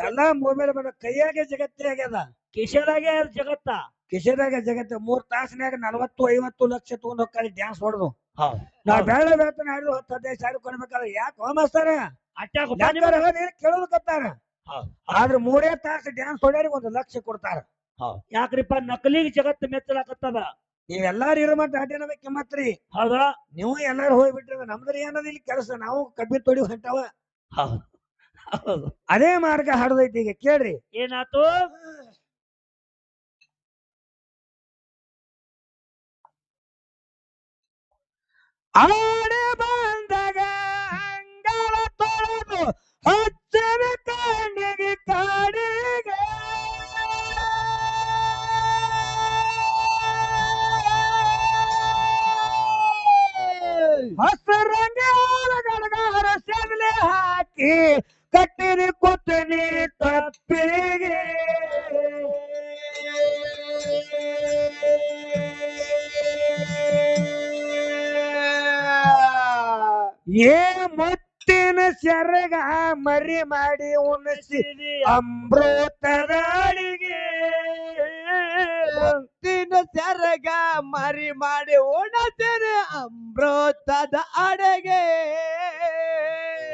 ಎಲ್ಲಾ ಮೊಬೈಲ್ ಬಂದ ಕೈಯಾಗೆ ಜಗತ್ತೇ ಆಗ್ಯದ ಕಿಶೆದಾಗೆ ಜಗತ್ತ ಕಿಶೆದಾಗ ಜಗತ್ತ 3 ತಾಸಿನಾಗ 40-50 ಲಕ್ಷ ತಗೊಂಡ್ ಹೋಗ್ತಾರೆ ಡ್ಯಾನ್ಸ್ ಹೊಡೆದು ನಾವ್ ಬೇಡ ಬೇತನ ಹಾಡಿದ್ರು 10-15 ಸಾವಿರ ಕೊಡ್ಬೇಕಾದ್ರೆ ಯಾಕೆ ಹೋಮಸ್ತಾರ ಕೇಳೋದಕ್ಕತ್ತಾರ ಆದ್ರ 3 ತಾಸು ಡ್ಯಾನ್ಸ್ ಹೊಡ್ಯಾರಿ 1 ಲಕ್ಷ ಕೊಡ್ತಾರ ಯಾಕ್ರಿಪ್ಪ ನಕಲಿಗೆ ಜಗತ್ತು ಮೆಚ್ಚಲಾಕತ್ತದ ನೀವೆಲ್ಲಾರು ಇರೋ ಮಟ್ಟ ಅಡ್ಡೇನದ ಕಿಮ್ಮತ್ರಿ ಹೌದಾ ನೀವು ಎಲ್ಲಾರು ಹೋಗ್ಬಿಟ್ರಿ ನಮ್ದ್ರ ಏನದ ಇಲ್ಲಿ ಕೆಲಸ ನಾವು ಕಬ್ಬಿ ತೊಡಿ ಹೊಂಟಾವ ಅದೇ ಮಾರ್ಗ ಹಾಡದೈತಿ ಈಗ ಕೇಳ್ರಿ ಏನಾತು ಆಡೆ ಬಂದಾಗ ಅಂಗಳ ತೊಳೆದು ಹಚ್ಚನ ಕಣ್ಣಿಗೆ ಕಾಡಿಗೆ ಹಸರಂಗ ಗಡಗಾರ ಸೆದಲೆ ಹಾಕಿ ಕಟ್ಟಿರಿ ಕೊತ್ತನಿ ತಪ್ಪಿಗೆ ಏ ಮುತ್ತಿನ ಸೆರಗ ಮರಿ ಮಾಡಿ ಉಣಿಸಿದಿ ಅಮೃತದ ಅಡಿಗೆ ಮುತ್ತಿನ ಸೆರಗ ಮರಿ ಮಾಡಿ ಉಣತೇನೆ ಅಮೃತದ ಅಡೆಗೆ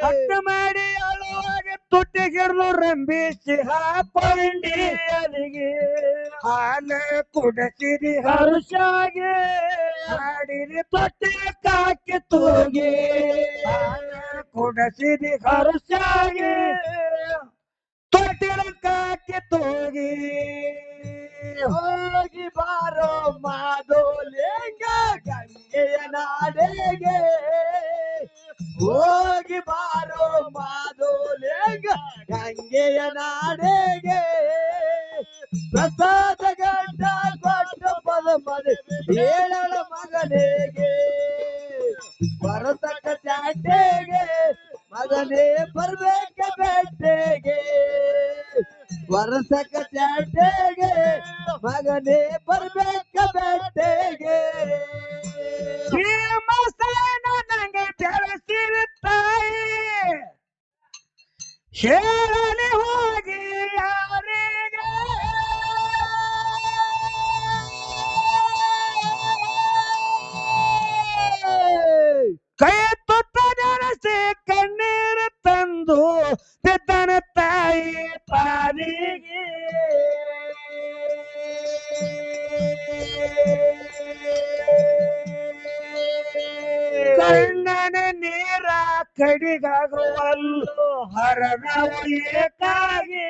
ಹತ್ತು ಮಾಡಿ ಅಳುವಾಗ ತುಟ್ಟಿಗಿರ್ಲು ರಂಬಿಸಿ ಹಾಕೊಂಡಿ ಅಲ್ಲಿಗೆ ಹಾಲ ಕುಡಸಿದಿ ಹರುಷಾಗೆ ಹಾಡಿರಿ ತೊಟ್ಟಿ ಕಾಕಿ ತೂಗಿ ಹಾಲ ಕುಡಸಿದಿ ಹರುಷಾಗೆ ತೊಟ್ಟಿರ ಕಾಕಿ ತೂಗಿ ಹೋಗಿ ಬಾರೋ ಮಾಧೋಲಿಂಗ ಗಂಗೆಯ ನಾಡೆಗೆ ಹೋಗಿ ಬಾರೋ ಮಾಧೋಲಿಂಗ ಗಂಗೆಯ ನಾಡೆಗೆ ಪ್ರಸಾದ ಗಂಡ ಕೊಟ್ಟ ಪದ ಏಳಳ ಮಗನಿಗೆ ಬರತಕ್ಕ ಚಾಟೆಗೆ ಮಗನೇ ಬರ್ಬೇಕ ಬೆಟ್ಟೆಗೆ ವರ್ಷಕ ಚಾಟೆಗೆ ಮಗನೇ ಬರ್ಬೇಕ ಬೆಟ್ಟೆಗೆ ಭೀಮಸೇನ ನಂಗೆ ಬೆಳೆಸಿದ ತಾಯಿ ಹೇಳಲಿ ಹೋಗಿ ಯಾರಿಗೆ ಕೈ ತುತ್ತ ನೆನೆಸಿ ಕಣ್ಣೀರು ತಂದು ಬಿದ್ದನ ತಾಯಿ ಪಾಲಿಗೆ ಕಣ್ಣನ ನೀರ ಕಡಿಗಾಗುವಲ್ಲು ಹರದವು ಏಕಾಗಿ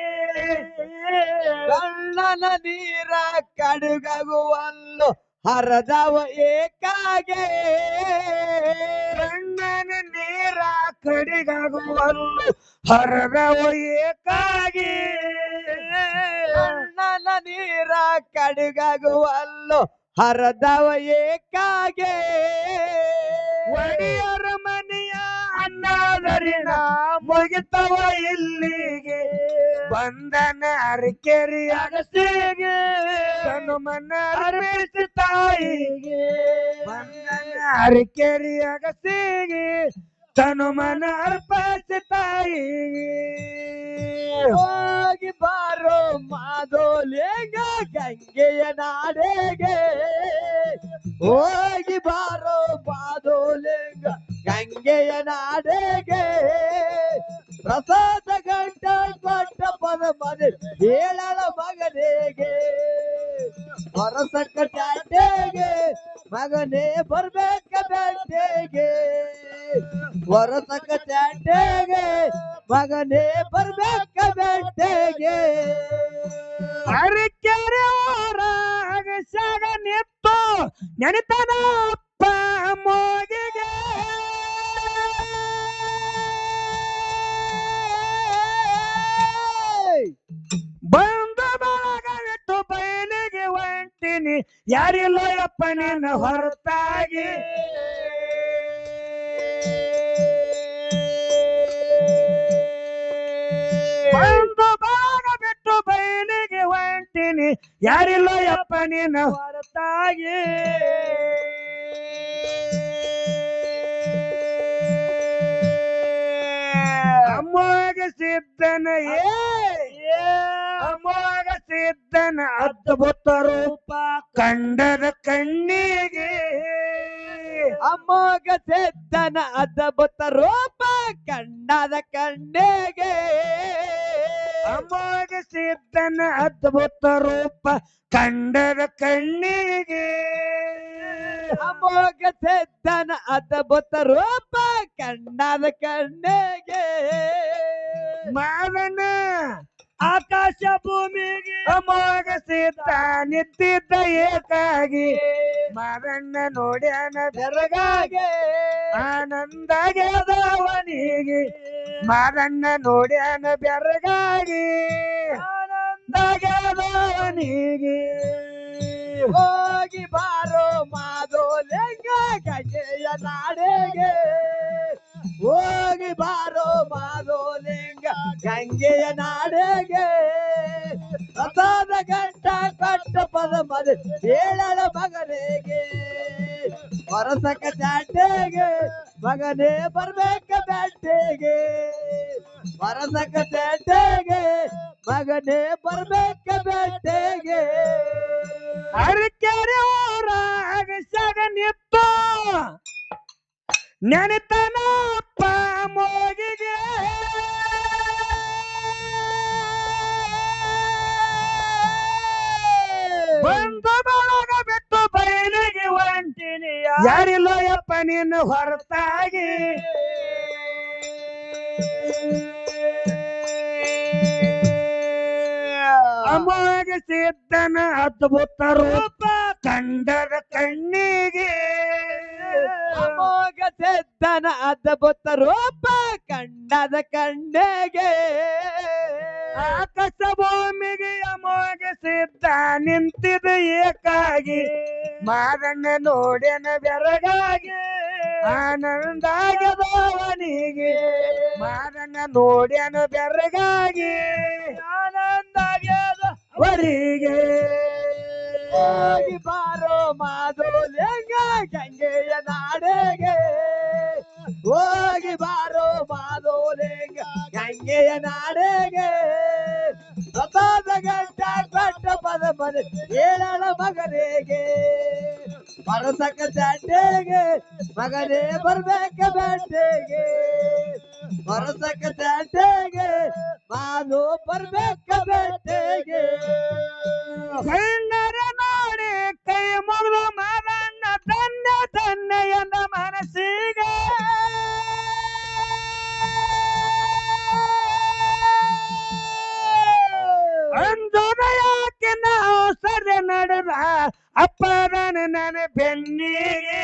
ಕಣ್ಣನ ನೀರ ಕಡುಗಾಗುವಲ್ಲು ಹರದವ ಏಕಾಗೆ ಕಣ್ಣನ ನೀರ ಕಡಿಗಾಗುವಲ್ಲು ಹರದವು ಏಕಾಗಿ ಕಣ್ಣನ ನೀರ ಕಡುಗಾಗುವಲ್ಲು ಹರದವ ಏಕಾಗೆ ಒಡೆಯರ ಮನೆಯ ಅನ್ನಾದರಿನ ಮುಗಿತವ ಇಲ್ಲಿಗೆ ಬಂದನ ಅರಕೆರಿ ಅಗಸಿಗೆ ಹನುಮನ ಅರ್ಪಿಸಿ ತಾಯಿಗೆ ಬಂದನ ಅರಕೆರಿ ಅಗಸಿಗೆ ಹನುಮನ ಅರ್ಪಿಸಿ ತಾಯಿಗೆ ಹೋಗಿ ಬಾರೋ ಮಾದೋಲೆಂಗ ಗಂಗೆಯ ನಾಡೆಗೆ ಹೋಗಿ ಬಾರೋ ಮಾದೋಲೆಂಗ ಗಂಗೆಯ ನಾಡೆಗೆ ಪ್ರಸಾದ ಗಂಟ ಕೊಟ್ಟ ಪದ ಮನೆ ಹೇಳಲ ಮಗನಿಗೆ ಹೊರಸಕ್ಕ ಚಾಟೆಗೆ ಮಗನೇ ಬರ್ಬೇಕ ಬೆಟ್ಟೆಗೆ ಹೊರಸಕ್ಕ ಚಾಟೆಗೆ ಮಗನೇ ಬರ್ಬೇಕ ಬೆಟ್ಟೆಗೆ ಅರಕೆರೆ ಅಗಸ್ಯಾಗ ನಿತ್ತು ನೆನೆತನ ಅಪ್ಪ ಮೋಗಿಗೆ ಬಂದು ಬಳಗ ಬಿಟ್ಟು ಬಯಲಿಗೆ ಹೊಂಟಿನಿ ಯಾರಿಲ್ಲ ಅಪ್ಪ ನಿನ್ನ ಹೊರತಾಗಿ ಬಂದು ಬಳಗ ಬಿಟ್ಟು ಬಯಲಿಗೆ ಹೊಂಟಿನಿ ಯಾರಿಲ್ಲ ಅಪ್ಪ ನಿನ್ನ ಹೊರತಾಗಿ ಅಮ್ಮಗ ಸಿದ್ಧನ ಅಮ್ಮಗ ಸಿದ್ಧನ ಅದ್ಭುತ ರೂಪ ಕಂಡದ ಕಣ್ಣಿಗೆ ಅಮ್ಮೋಗ ಸಿದ್ಧನ ಅದ್ಭುತ ರೂಪ ಕಂಡದ ಕಣ್ಣಿಗೆ ಅಮ್ಮಗ ಸಿದ್ಧನ ಅದ್ಭುತ ರೂಪ ಕಂಡದ ಕಣ್ಣಿಗೆ ಅಮೋಘ ಸಿದ್ಧನ ಅದ್ಭುತ ರೂಪ ಕಂಡದ ಕಣ್ಣಿಗೆ ಮಾವನ ಆಕಾಶ ಭೂಮಿಗೆ ಅಮೋಘ ಸಿದ್ಧ ನಿಂತಿದ್ದ ಏಕಾಗಿ ಮಾವಣ್ಣ ನೋಡ್ಯಾನ ಬೆರಗಾಗಿ ಆನಂದಗೆದವನಿಗೆ ಮಾವಣ್ಣ ನೋಡ್ಯಾನ ಬೆರಗಾಗಿ ಆನಂದಗೆದವನಿಗೆ ಹೋಗಿ ಬಾರೋ ಮಾದೋಲೆಂಗ ಗಂಗೆಯ ನಾಡೆಗೆ ಹೋಗಿ ಬಾರೋ ಮಾದೋಲೆಂಗ ಗಂಗೆಯ ನಾಡೆಗೆ ಪ್ರಸಾದ ಗಂಟ ಕಟ್ಟ ಪದ ಮದೆ ಹೇಳಲ ಮಗನಿಗೆ ಹೊರಸಕ ಚಾಟೆಗೆ ಮಗನೇ ಬರ್ಬೇಕ ಬೆಟ್ಟೆಗೆ ಹೊರಸಕ ಚಾಟೆಗೆ ಮಗನೇ ಬರ್ಬೇಕ ಬೆಟ್ಟೆಗೆ ಅರಕೆರೆ ಅಗಸ್ಯಾಗ ನಿತ್ತು ನೆನೆತನ ಅಪ್ಪ ಮೋಗಿಗೆ ಬಂದು ಬಳಗ ಬಿಟ್ಟು ಬಯಲಿಗೆ ಹೊಂಟಿನಿ ಯಾರಿಲ್ಲ ಅಪ್ಪ ನಿನ್ನ ಹೊರತಾಗಿ ಅಮೋಘ ಸಿದ್ಧನ ಅದ್ಭುತ ರೂಪ ಕಂಡದ ಕಣ್ಣಿಗೆ ಅಮೋಘ ಸಿದ್ಧನ ಅದ್ಭುತ ರೂಪ ಕಂಡದ ಕಣ್ಣಿಗೆ ಆಕಾಶ ಭೂಮಿಗೆ ಅಮೋಘ ಸಿದ್ಧ ನಿಂತಿದ ಏಕಾಗಿ ಮಾರಣ್ಣ ನೋಡ್ಯನ ಬೆರಗಾಗಿ ಆನಂದಾಗದವನಿಗೆ ಮಾರಣ್ಣ ನೋಡ್ಯನ ಬೆರಗಾಗಿ ಆನಂದಾಗದವರಿಗೆ ಹೋಗಿ ಬಾರೋ ಮಾದೋಲೆಂಗ ಗಂಗೆಯ ನಾಡೆಗೆ ಹೋಗಿ ಬಾರೋ ಮಾದೋಲೆಂಗ ಗಂಗೆಯ ನಾಡೆಗೆ ಪ್ರಸಾದ ಗಂಟ ಕಟ್ಟ ಪದ ಮನೆ ಹೇಳಲ ಮಗನಿಗೆ ಹೊರಸಕ ಚಾಟೆಗೆ ಮಗನೇ ಬರ್ಬೇಕ ಬೆಟ್ಟೆಗೆ ಹೊರಸಕ ಚಾಟೆಗೆ ಮಾದು ಬರ್ಬೇಕ ಬೆಟ್ಟೆಗೆ ಕಣ್ಣರ ನೋಡಿ ಕೈ ಮುಗಿದು ಮಾರಣ್ಣ ತನ್ನ ತನ್ನ ಎಂದ ಮನಸ್ಸಿಗೆ ಅಂದೋದಯಕ್ಕೆ ನಾವು ಸರಿ ನಡೆದ ಅಪ್ಪರನ ನನ್ನ ಬೆನ್ನಿಗೆ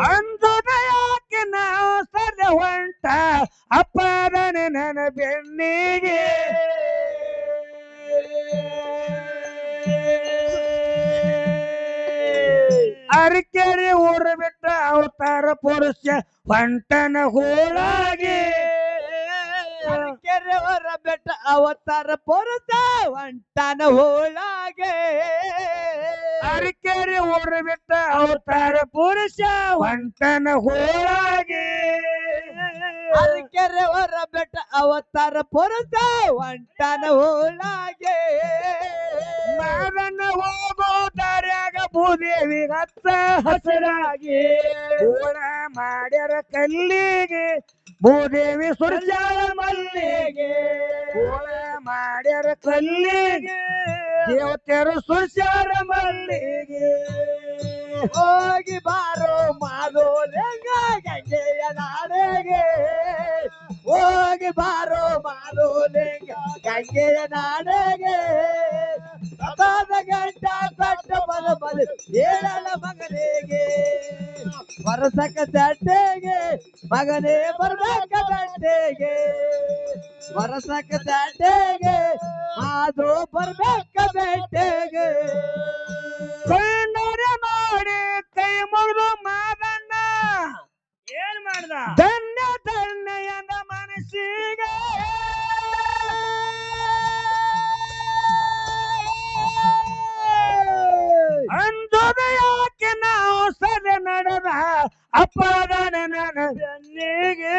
ಅಂದೋದಯಕ್ಕೆ ನಾವು ಸರಿ ಹೊಂಟ ಅಪ್ಪರನ ನನ್ನ ಬೆನ್ನಿಗೆ ಅರಕೆರೆ ಊರು ಬಿಟ್ಟ ಅವತಾರ ಪುರುಷ ಹೊಂಟನ ಹೋಳಾಗಿ ಕೆರೆ ಹೊರ ಬೆಟ್ಟ ಅವತಾರ ಪುರುಷ ಹೊಂಟನ ಹೋಳಾಗೆ ಅರಕೆರೆ ಊರ ಬಿಟ್ಟ ಅವತಾರ ಪುರುಷ ಹೊಂಟನ ಹೋಳಾಗಿ ಕೆರೆ ಹೊರ ಬೆಟ್ಟ ಅವತಾರ ಪುರುಷ ಹೊಂಟನ ಹೋಳಾಗೆ ಮಾದನ್ನ ಹೋಗೋ ದಾರ್ಯಾಗ ಭೂದೇವಿ ಹತ್ತ ಹಸಿರಾಗಿ ಹೋಳ ಮಾಡ್ಯಾರ ಕಲ್ಲಿಗೆ ಭೂದೇವಿ ಸುರ್ಜಾಳ ಮಲ್ಲಿಗೆ ಹೋಳ ಮಾಡ್ಯಾರ ಕಲ್ಲಿಗೆ ದೇವತೆಯರು ಸುರ್ಜಾರ ಮಲ್ಲಿಗೆ ಹೋಗಿ ಬಾರೋ ಮಾದೋಲಿಂಗ ಗಂಗೆಯ ನಾಡೆಗೆ ಹೋಗಿ ಬಾರೋ ಮಾದೋಲಿಂಗ ಗಂಗೆಯ ನಾಡೆಗೆ ಸದಾದ ಗಂಟ ಕಟ್ಟ ಪದ ಪದ ಏಳಲ ಮಗನಿಗೆ ವರಸಕ ಚಟ್ಟೆಗೆ ಮಗನೇ ಬರ್ಬೇಕ ಬೆಟ್ಟೆಗೆ ವರಸಕ ಚಟ್ಟೆಗೆ ಮಾದು ಬರ್ಬೇಕ ಬೆಟ್ಟೆಗೆ ಕಣ್ಣರೆ ಮಾಡಿ ಕೈ ಮುಗಿದು ಮಾದಣ್ಣ ಏನ್ ಮಾಡ್ದ ಧನ್ಯ ಧನ್ಯದ ಮನಸ್ಸಿಗೆ ಅಂದದ ಯಾಕೆ ನಾವು ಸದೆ ನಡೆದ ಅಪರಾಧ ನನ್ನ ಬೆನ್ನಿಗೆ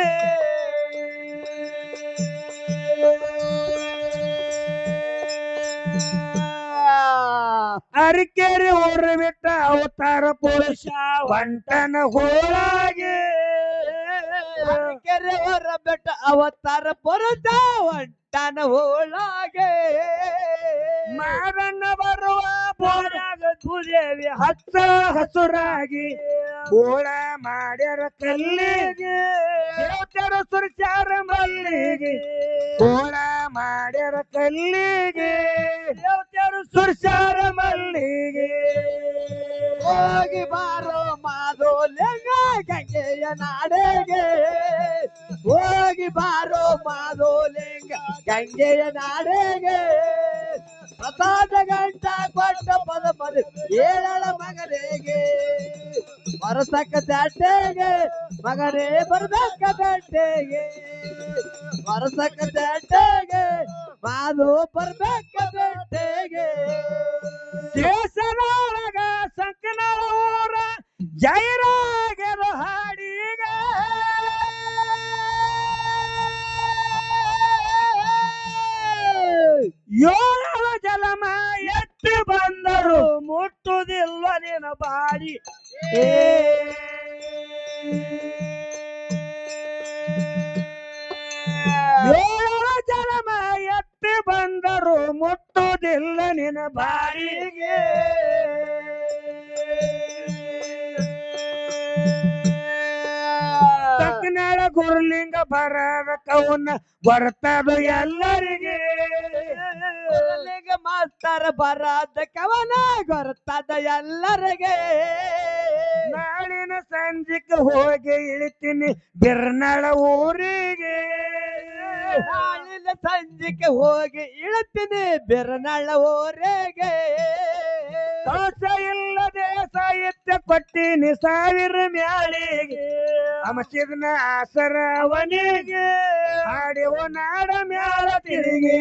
ಅರಕೆರೆ ಊರ ಬಿಟ್ಟ ಅವತಾರ ಪುರುಷ ಹೊಂಟನ ಹೋಳಾಗಿ ಕೆರೆ ಹೊರ ಬೆಟ್ಟ ಅವತಾರ ಪುರುಷ ಹೊಂಟನ ಹೋಳಾಗೆ ಮಾರಣ್ಣ ಬರುವ ಬೋಳಾಗ ಭೂದೇವಿ ಹಚ್ಚ ಹಸುರಾಗಿ ಬೋಳ ಮಾಡ್ಯಾರ ಕಲ್ಲಿಗೆ ದೇವತೆರು ಸುರ್ಚಾರ ಮಲ್ಲಿಗೆ ಬೋಳ ಮಾಡ್ಯಾರ ಕಲ್ಲಿಗೆ ದೇವತೆರು ಸುರ್ಚಾರ ಮಲ್ಲಿಗೆ ಹೋಗಿ ಬಾರೋ ಮಾದೋಲಿಂಗ ಗಂಗೆಯ ನಾಡೆಗೆ ಹೋಗಿ ಬಾರೋ ಮಾದೋಲಿಂಗ ಗಂಗೆಯ ನಾಡೆಗೆ ಪ್ರಸಾದ ಗಂಟ ಕೊಟ್ಟ ಪದ ಪದ ಏಳಳ ಮಗನಿಗೆ ವರಸಕ ಚಟ್ಟೆಗೆ ಮಗನೇ ಬರ್ಬೇಕ ಬೆಟ್ಟೆಗೆ ವರಸಕ ಚಟ್ಟೆಗೆ ಮಾದು ಬರ್ಬೇಕ ಬೆಟ್ಟೆಗೆ ದೇಶದೊಳಗ ಸಂಕನಳ ಊರ ಜೈರಾಗೆರ ಹಾಡಿಗ ಏಳು ಜಲಮ ಎತ್ತಿ ಬಂದರು ಮುಟ್ಟುವುದಿಲ್ಲ ನಿನ್ನ ಬಾಡಿ ಏಳು ಜಲಮ ಎತ್ತಿ ಬಂದರು ಮುಟ್ಟುವುದಿಲ್ಲ ನಿನ್ನ ಬಾಡಿಗೆ ಸಕ್ನಾಳ ಗುರುಲಿಂಗ ಬರದ ಕವನ ಬರ್ತದು ಎಲ್ಲರಿಗೆ ಮಾಸ್ತರ ಬರಾದ ಕವನ ಗೊತ್ತದ ಎಲ್ಲರಿಗೆ ನಾಳಿನ ಸಂಜೆಗೆ ಹೋಗಿ ಇಳಿತೀನಿ ಬಿರ್ನಾಳ ಊರಿಗೆ ನಾಳಿನ ಸಂಜೆಗೆ ಹೋಗಿ ಇಳ್ತೀನಿ ಬಿರನಾಳ ಊರಿಗೆ ದೋಷ ಇಲ್ಲದೆ ಸಾಹಿತ್ಯ ಕೊಟ್ಟಿನಿ ಸಾವಿರ ಮ್ಯಾಳಿಗೆ ಅಮಸಿದನ ಆಸರವನಿಗೆ ಹಾಡಿವ ನಾಡ ಮ್ಯಾಲ ತಿರುಗಿ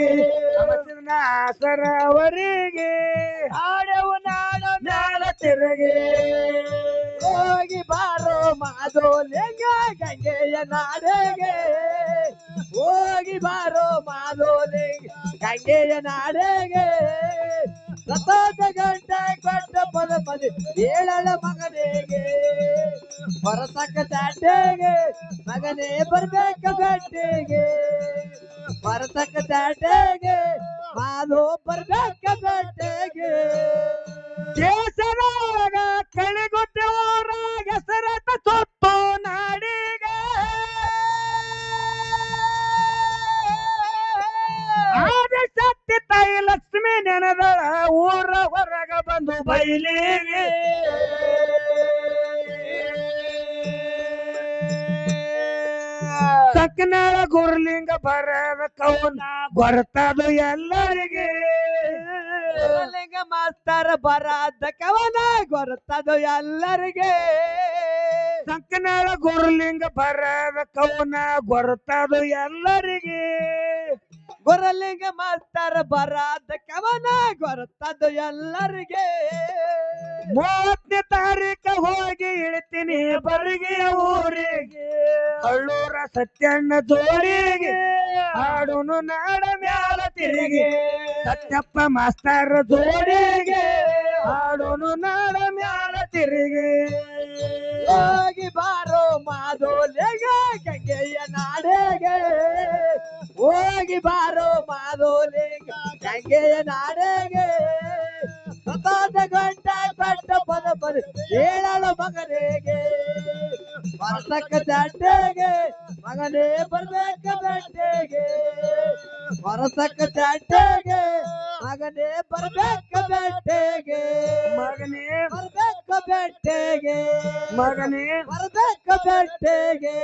ಅಮಸಿದನ ಆಸರವರಿಗೆ ಹಾಡಿವ ನಾಡ ಮ್ಯಾಲ ತಿರುಗಿ ಹೋಗಿ ಬಾರೋ ಮಾದೋಲಿಂಗ ಗಂಗೆಯ ನಾಡೆಗೆ ಹೋಗಿ ಬಾರೋ ಮಾದೋಲಿಂಗ ಗಂಗೆಯ ನಾಡೆಗೆ ಸತತ ಗಂಟ ಕೊಟ್ಟ ಪದ ಪದ ಏಳಳ ಮಗನಿಗೆ ಹೊರತಕ್ಕ ಚಾಟೆಗೆ ಮಗನೇ ಬರ್ಬೇಕ ಬೆಟ್ಟಿಗೆ ಹೊರತಕ್ಕ ಚಾಟೆಗೆ ಮಾದು ಬರ್ಬೇಕ ಬೆಟ್ಟಿಗೆ ದೇಶದೊಳಗ ಕಳಿಗೊಟ್ಟ ಊರಾಗ ಹೆಸರತ ಸೊತ್ತು ನಾಡಿಗೆ ಆದಿಶಕ್ತಿ ತಾಯಿ ಲಕ್ಷ್ಮಿ ನೆನದಳ ಊರ ಹೊರಗ ಬಂದು ಬೈಲಿಗೆ ಸಕ್ನಾಳ ಗುರುಲಿಂಗ ಬರದ ಕವನ ಬರ್ತದು ಎಲ್ಲರಿಗೆ ಲಿಂಗ ಮಾಸ್ತರ ಬರಾದ ಕವನ ಗೊತ್ತದು ಎಲ್ಲರಿಗೆ ಸಂಕನಾಳ ಗುರುಲಿಂಗ ಬರದ ಕವನ ಗೊರತದು ಎಲ್ಲರಿಗೆ ಗೊರಲಿಂಗ ಮಾಸ್ತರ ಬರಾದ ಕವನ ಗೊರತದು ಎಲ್ಲರಿಗೆ 30ನೇ ತಾರೀಕ ಹೋಗಿ ಇಳ್ತೀನಿ ಬರಿಗೆ ಊರಿಗೆ ಹಳ್ಳೂರ ಸತ್ಯಣ್ಣ ಜೋಡಿಗೆ ಹಾಡುನು ನಾಡ ಮ್ಯಾಲ ತಿರುಗಿ ಸತ್ಯಪ್ಪ ಮಾಸ್ತರ ಜೋಡಿಗೆ ಹಾಡುನು ನಾಡ ಮ್ಯಾಲ ತಿರುಗಿ ಹೋಗಿ ಬಾರೋ ಮಾದೋಲೆಗ ಗಂಗೆಯ ನಾಡೆಗೆ ಹೋಗಿ ಬಾರೋ ಮಾದೋಲೆಗ ಗಂಗೆಯ ನಾಡೆಗೆ ಸತಾದ ಗಂಟ ಕಟ್ಟ ಪದ ಪದ ಏಳಳ ಮಗನಿಗೆ ಬರ್ತಕ್ಕ ಚಟ್ಟೆಗೆ ಮಗನೇ ಬರ್ಬೇಕ ಬೆಟ್ಟೆಗೆ ಬರತಕ್ಕ ಚಟ್ಟೆಗೆ ಮಗನೇ ಬರ್ಬೇಕ ಬೆಟ್ಟೆಗೆ ಮಗನೇ ಬರ್ಬೇಕ ಬೆಟ್ಟೆಗೆ ಮಗನೇ ಬರ್ಬೇಕ ಬೆಟ್ಟೆಗೆ